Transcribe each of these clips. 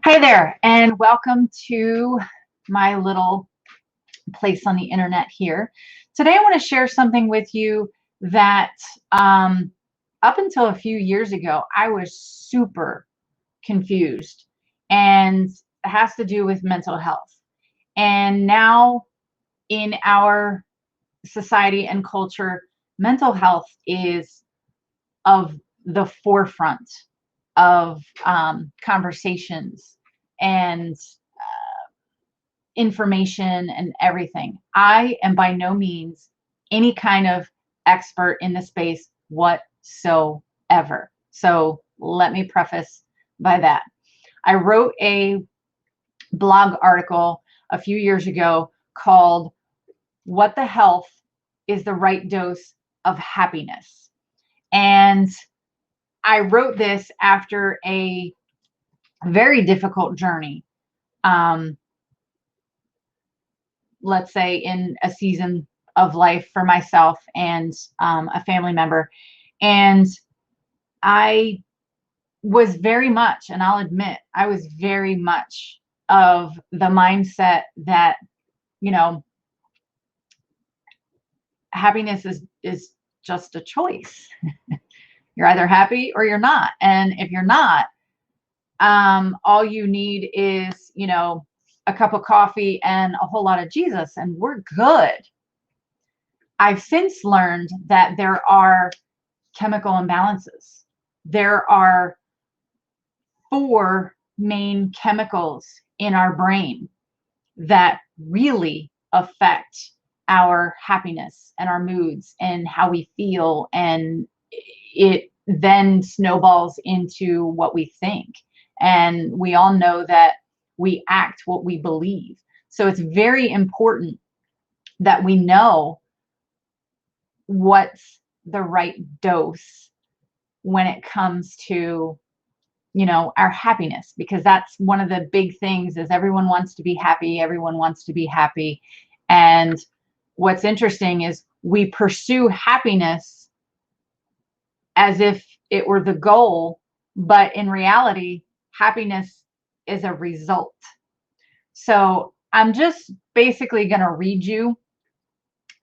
Hi there, and welcome to my little place on the internet here. Today, I want to share something with you that up until a few years ago, I was super confused, and it has to do with mental health. And now, in our society and culture, mental health is of the forefront of conversations and information and everything. I am by no means any kind of expert in the space whatsoever. So let me preface by that. I wrote a blog article a few years ago called What the Health is the Right Dose of Happiness. And I wrote this after a very difficult journey. Let's say in a season of life for myself and a family member. And I was very much, and I'll admit, I was very much of the mindset that, you know, happiness is just a choice. You're either happy or you're not. And if you're not, all you need is, a cup of coffee and a whole lot of Jesus, and we're good. I've since learned that there are chemical imbalances. There are four main chemicals in our brain that really affect our happiness and our moods and how we feel, and it then snowballs into what we think. And we all know that we act what we believe. So it's very important that we know what's the right dose when it comes to, our happiness, because that's one of the big things is everyone wants to be happy. Everyone wants to be happy. And what's interesting is we pursue happiness as if it were the goal, but in reality, happiness is a result. So I'm just basically going to read you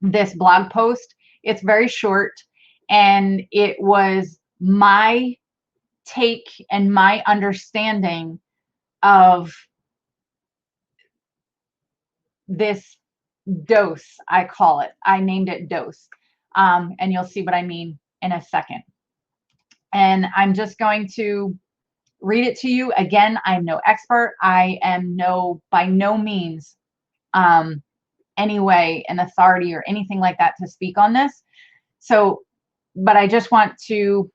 this blog post. It's very short, and it was my take and my understanding of this dose. I call it, I named it dose. And you'll see what I mean in a second. And I'm just going to read it to you. Again, I'm no expert. I am by no means anyway an authority or anything like that to speak on this. So, but I just want to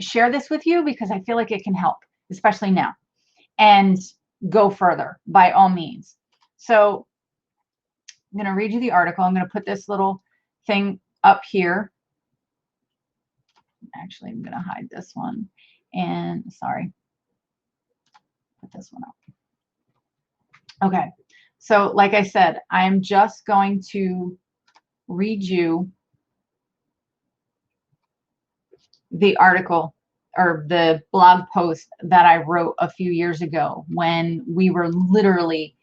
share this with you because I feel like it can help, especially now, and go further by all means. So I'm going to read you the article. I'm going to put this little thing up here. Actually, I'm going to hide this one. And sorry, put this one up. Okay. So like I said, I'm just going to read you the article or the blog post that I wrote a few years ago when we were literally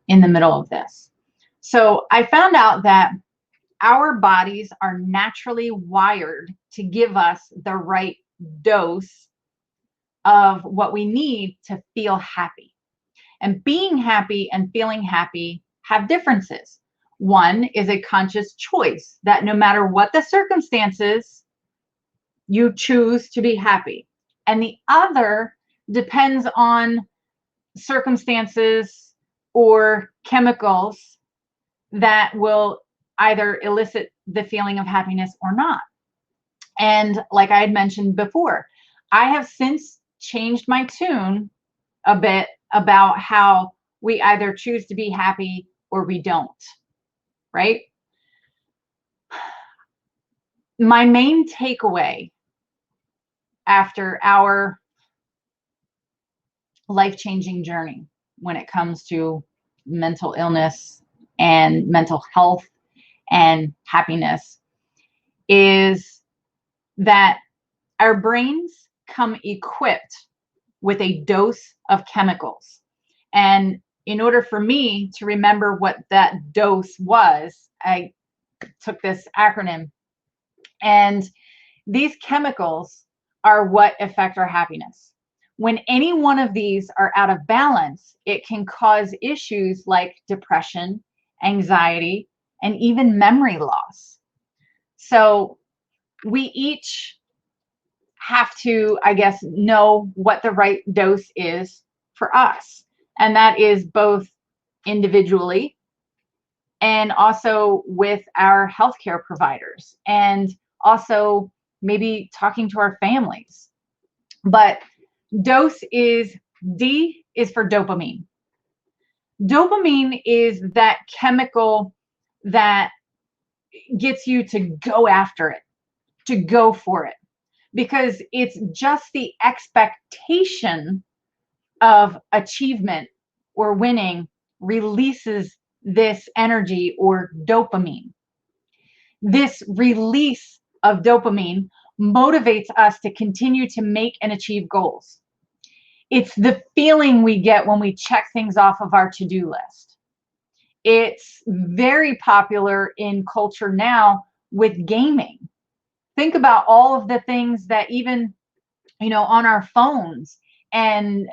in the middle of this. So I found out that our bodies are naturally wired to give us the right dose of what we need to feel happy. And being happy and feeling happy have differences. One is a conscious choice that no matter what the circumstances, you choose to be happy. And the other depends on circumstances or chemicals that will either elicit the feeling of happiness or not. And like I had mentioned before, I have since changed my tune a bit about how we either choose to be happy or we don't, right? My main takeaway after our life-changing journey when it comes to mental illness and mental health and happiness is that our brains come equipped with a dose of chemicals. And in order for me to remember what that dose was, I took this acronym. And these chemicals are what affect our happiness. When any one of these are out of balance, it can cause issues like depression, anxiety, and even memory loss. So we each have to, I guess, know what the right dose is for us. And that is both individually and also with our healthcare providers, and also maybe talking to our families. But D is for dopamine. Dopamine is that chemical that gets you to go after it, to go for it, because it's just the expectation of achievement or winning releases this energy or dopamine. This release of dopamine motivates us to continue to make and achieve goals. It's the feeling we get when we check things off of our to-do list. It's very popular in culture now with gaming. Think about all of the things that even, on our phones, and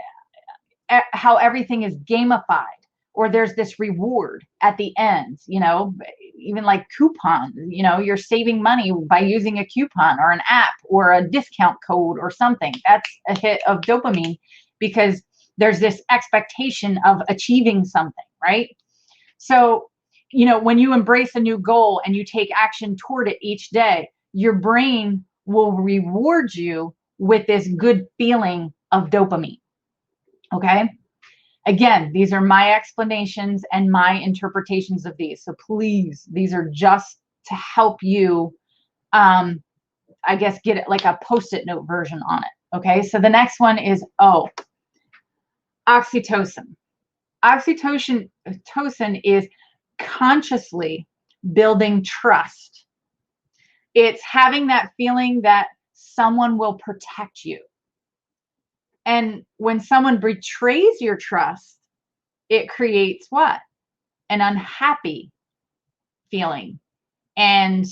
how everything is gamified, or there's this reward at the end, even like coupons, you're saving money by using a coupon or an app or a discount code or something. That's a hit of dopamine because there's this expectation of achieving something, right? So, when you embrace a new goal and you take action toward it each day, your brain will reward you with this good feeling of dopamine. Okay. Again, these are my explanations and my interpretations of these. So please, these are just to help you, I guess, get it like a Post-it note version on it. Okay. So the next one is oxytocin. Oxytocin is consciously building trust. It's having that feeling that someone will protect you. And when someone betrays your trust, it creates what? An unhappy feeling. And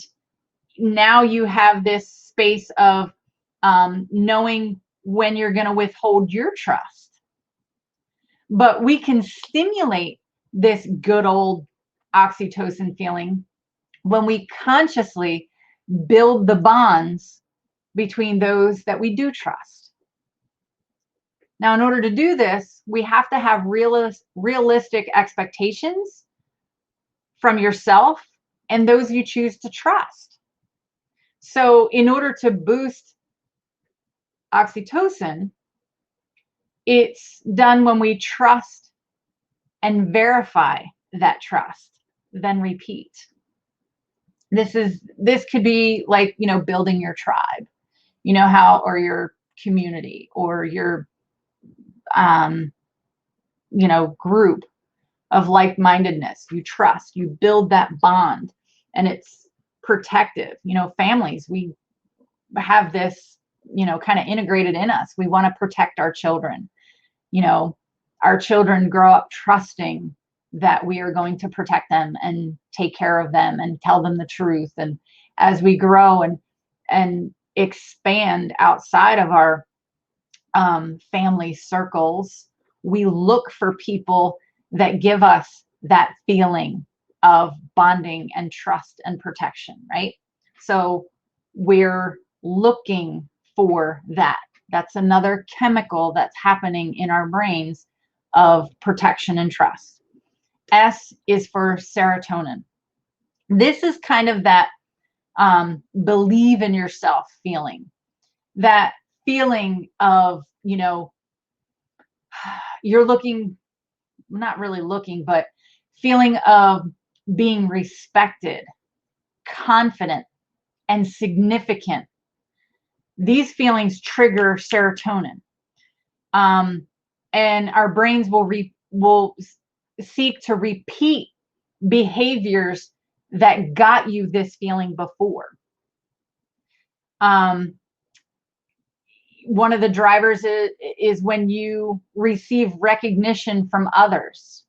now you have this space of knowing when you're going to withhold your trust. But we can stimulate this good old oxytocin feeling when we consciously build the bonds between those that we do trust. Now, in order to do this, we have to have realistic expectations from yourself and those you choose to trust. So in order to boost oxytocin, it's done when we trust and verify that trust, then repeat. This could be like, building your tribe, or your community, or your group of like-mindedness. You trust, you build that bond, and it's protective. Families, we have this, kind of integrated in us. We want to protect our children. Our children grow up trusting that we are going to protect them and take care of them and tell them the truth. And as we grow and expand outside of our family circles, we look for people that give us that feeling of bonding and trust and protection, right? So we're looking for that. That's another chemical that's happening in our brains of protection and trust. S is for serotonin. This is kind of that believe in yourself feeling, that feeling of, you're looking, not really looking, but feeling of being respected, confident, and significant. These feelings trigger serotonin. And our brains will seek to repeat behaviors that got you this feeling before. One of the drivers is when you receive recognition from others,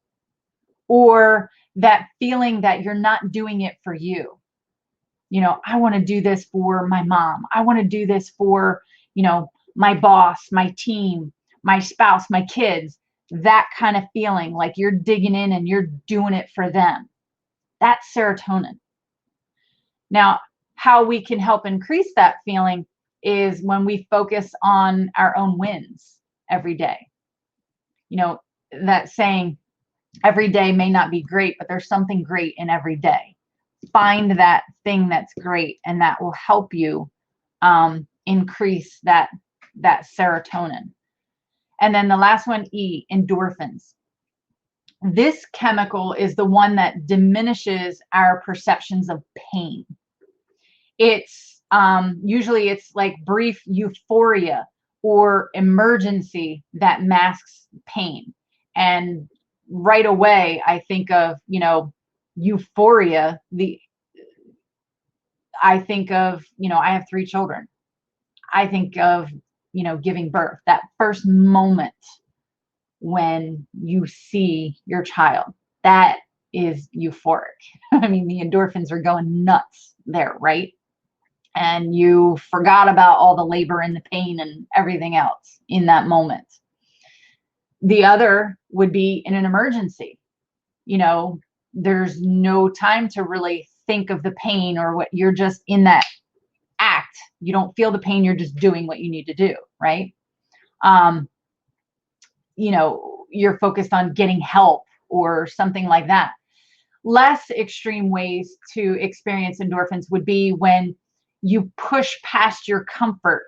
or that feeling that you're not doing it for you. You know, I want to do this for my mom. I want to do this for, you know, my boss, my team, my spouse, my kids. That kind of feeling like you're digging in and you're doing it for them. That's serotonin. Now, how we can help increase that feeling is when we focus on our own wins every day. You know, that saying, every day may not be great, but there's something great in every day. Find that thing that's great, and that will help you increase that serotonin. And then the last one, E, endorphins. This chemical is the one that diminishes our perceptions of pain. It's usually it's like brief euphoria or emergency that masks pain. And right away, I think of, you know, euphoria. I think of, you know, I have 3 children. I think of, you know, giving birth, that first moment when you see your child, that is euphoric. I mean, the endorphins are going nuts there, right? And you forgot about all the labor and the pain and everything else in that moment. The other would be in an emergency. You know, there's no time to really think of the pain or what, you're just in that act. You don't feel the pain, you're just doing what you need to do, right? You know, you're focused on getting help or something like that. Less extreme ways to experience endorphins would be when you push past your comfort,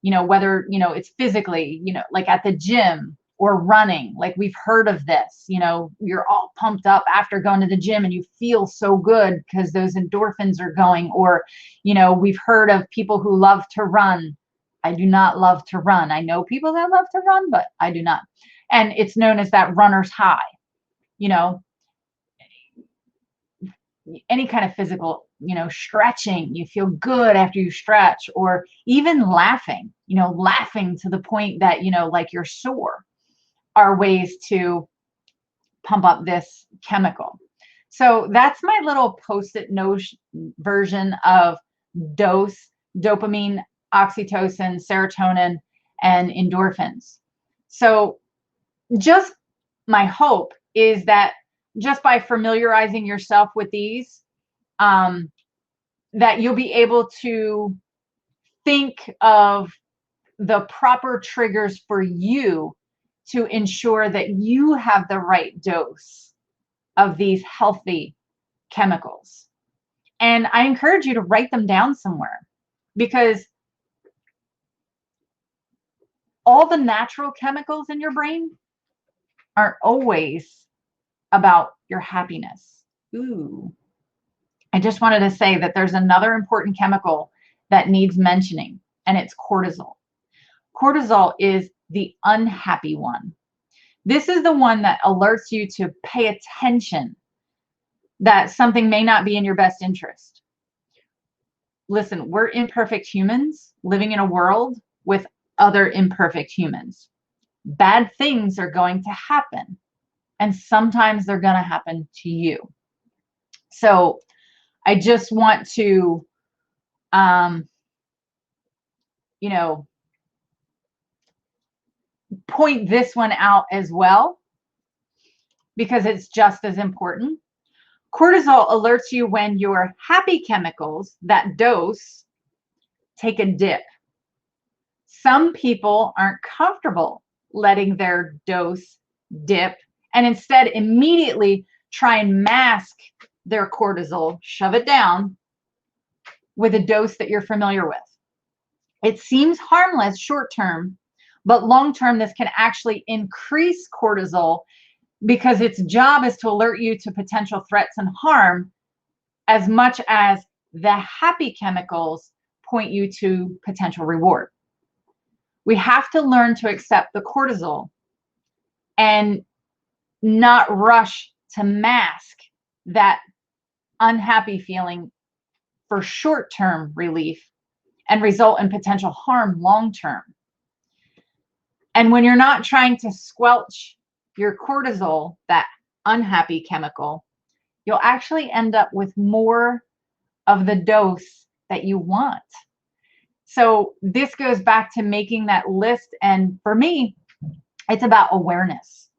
you know, whether, you know, it's physically, you know, like at the gym or running. Like, we've heard of this, you know, you're all pumped up after going to the gym and you feel so good because those endorphins are going. Or, you know, we've heard of people who love to run. I do not love to run. I know people that love to run, but I do not. And it's known as that runner's high. You know, any kind of physical, you know, stretching, you feel good after you stretch, or even laughing, you know, laughing to the point that, you know, like you're sore, are ways to pump up this chemical. So that's my little post-it note version of dose, dopamine, oxytocin, serotonin, and endorphins. So just my hope is that just by familiarizing yourself with these, that you'll be able to think of the proper triggers for you to ensure that you have the right dose of these healthy chemicals. And I encourage you to write them down somewhere, because all the natural chemicals in your brain aren't always about your happiness. Ooh. I just wanted to say that there's another important chemical that needs mentioning, and it's cortisol. Cortisol is the unhappy one. This is the one that alerts you to pay attention that something may not be in your best interest. Listen, we're imperfect humans living in a world with other imperfect humans. Bad things are going to happen, and sometimes they're going to happen to you. So I just want to, you know, point this one out as well, because it's just as important. Cortisol alerts you when your happy chemicals, that dose, take a dip. Some people aren't comfortable letting their dose dip, and instead immediately try and mask their cortisol, shove it down with a dose that you're familiar with. It seems harmless short term, but long term, this can actually increase cortisol, because its job is to alert you to potential threats and harm as much as the happy chemicals point you to potential reward. We have to learn to accept the cortisol and not rush to mask that unhappy feeling for short-term relief and result in potential harm long-term. And when you're not trying to squelch your cortisol, that unhappy chemical, you'll actually end up with more of the dose that you want. So this goes back to making that list. And for me, it's about awareness,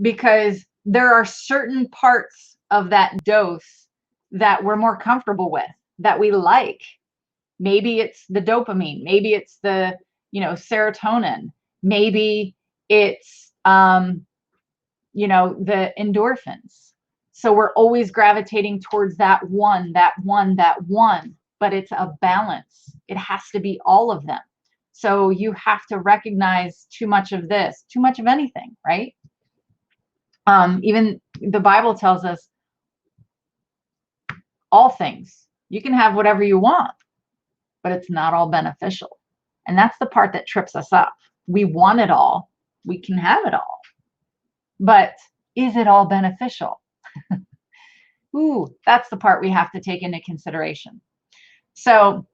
because there are certain parts of that dose that we're more comfortable with, that we like. Maybe it's the dopamine, maybe it's the, serotonin, maybe it's, the endorphins. So we're always gravitating towards that one, but it's a balance. It has to be all of them. So you have to recognize too much of this, too much of anything, right? Even the Bible tells us all things. You can have whatever you want, but it's not all beneficial. And that's the part that trips us up. We want it all. We can have it all. But is it all beneficial? Ooh, that's the part we have to take into consideration. So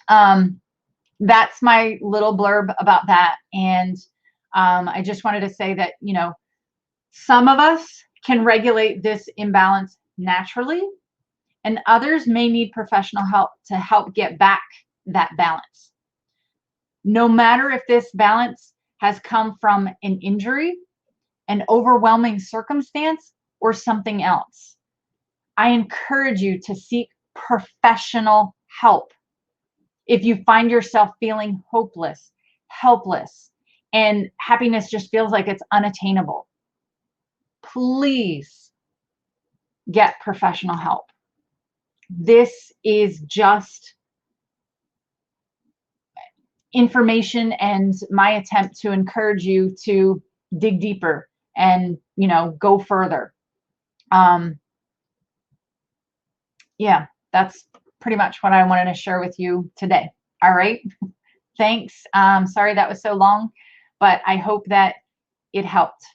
that's my little blurb about that. And I just wanted to say that, some of us can regulate this imbalance naturally, and others may need professional help to help get back that balance. No matter if this balance has come from an injury, an overwhelming circumstance, or something else, I encourage you to seek professional help. If you find yourself feeling hopeless, helpless, and happiness just feels like it's unattainable, please get professional help. This is just information and my attempt to encourage you to dig deeper and, go further. Yeah, that's pretty much what I wanted to share with you today. All right. Thanks. Sorry that was so long, but I hope that it helped.